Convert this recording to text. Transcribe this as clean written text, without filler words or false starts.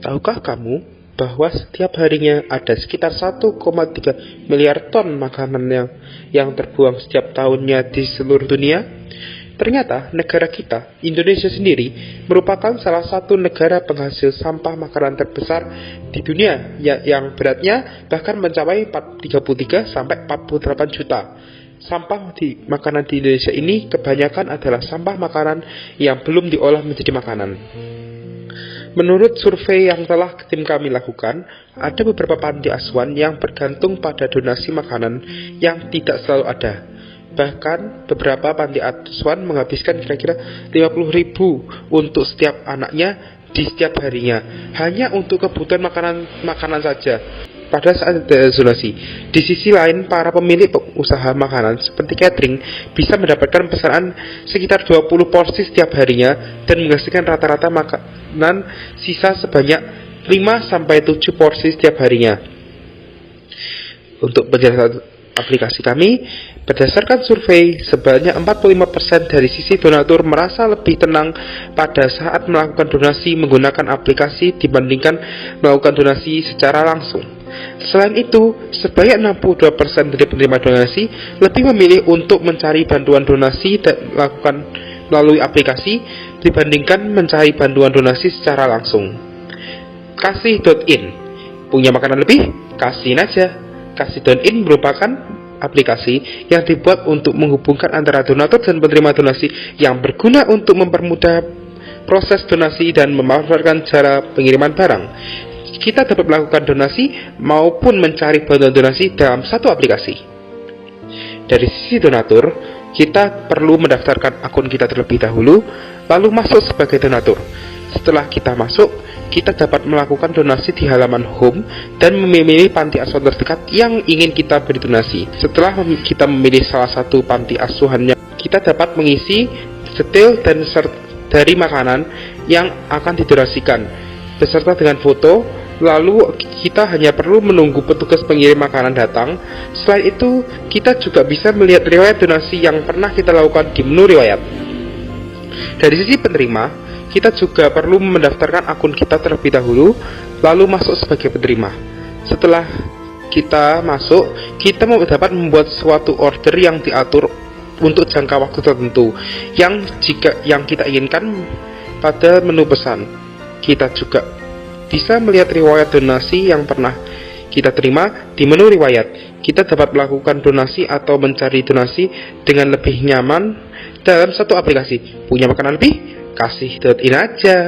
Tahukah kamu bahwa setiap harinya ada sekitar 1,3 miliar ton makanan yang terbuang setiap tahunnya di seluruh dunia? Ternyata negara kita, Indonesia sendiri, merupakan salah satu negara penghasil sampah makanan terbesar di dunia yang beratnya bahkan mencapai 33 sampai 48 juta. Sampah makanan di Indonesia ini kebanyakan adalah sampah makanan yang belum diolah menjadi makanan. Menurut survei yang telah tim kami lakukan, ada beberapa panti asuhan yang bergantung pada donasi makanan yang tidak selalu ada. Bahkan beberapa panti asuhan menghabiskan kira-kira 50.000 untuk setiap anaknya di setiap harinya, hanya untuk kebutuhan makanan saja. Pada saat ada donasi, di sisi lain para pemilik usaha makanan seperti catering bisa mendapatkan pesanan sekitar 20 porsi setiap harinya dan menghasilkan rata-rata makanan sisa sebanyak 5-7 porsi setiap harinya. Untuk penjelasan aplikasi kami, berdasarkan survei, sebanyak 45% dari sisi donatur merasa lebih tenang pada saat melakukan donasi menggunakan aplikasi dibandingkan melakukan donasi secara langsung. Selain itu, sebanyak 62% dari penerima donasi lebih memilih untuk mencari bantuan donasi dan melakukan melalui aplikasi dibandingkan mencari bantuan donasi secara langsung. Kasih.in, punya makanan lebih? Kasihin aja. Kasih.in merupakan aplikasi yang dibuat untuk menghubungkan antara donatur dan penerima donasi yang berguna untuk mempermudah proses donasi dan memanfaatkan cara pengiriman barang. Kita dapat melakukan donasi maupun mencari bantuan donasi dalam satu aplikasi. Dari sisi donatur, kita perlu mendaftarkan akun kita terlebih dahulu, lalu masuk sebagai donatur. Setelah kita masuk, kita dapat melakukan donasi di halaman home dan memilih panti asuhan terdekat yang ingin kita beri donasi. Setelah kita memilih salah satu panti asuhannya, kita dapat mengisi detail dan dari makanan yang akan didonasikan beserta dengan foto. Lalu kita hanya perlu menunggu petugas pengirim makanan datang. Selain itu, kita juga bisa melihat riwayat donasi yang pernah kita lakukan di menu riwayat. Dari sisi penerima, kita juga perlu mendaftarkan akun kita terlebih dahulu, lalu masuk sebagai penerima. Setelah kita masuk, kita dapat membuat suatu order yang diatur untuk jangka waktu tertentu yang kita inginkan pada menu pesan. Kita juga bisa melihat riwayat donasi yang pernah kita terima di menu riwayat. Kita dapat melakukan donasi atau mencari donasi dengan lebih nyaman dalam satu aplikasi. Punya makanan lebih? Kasih.in aja.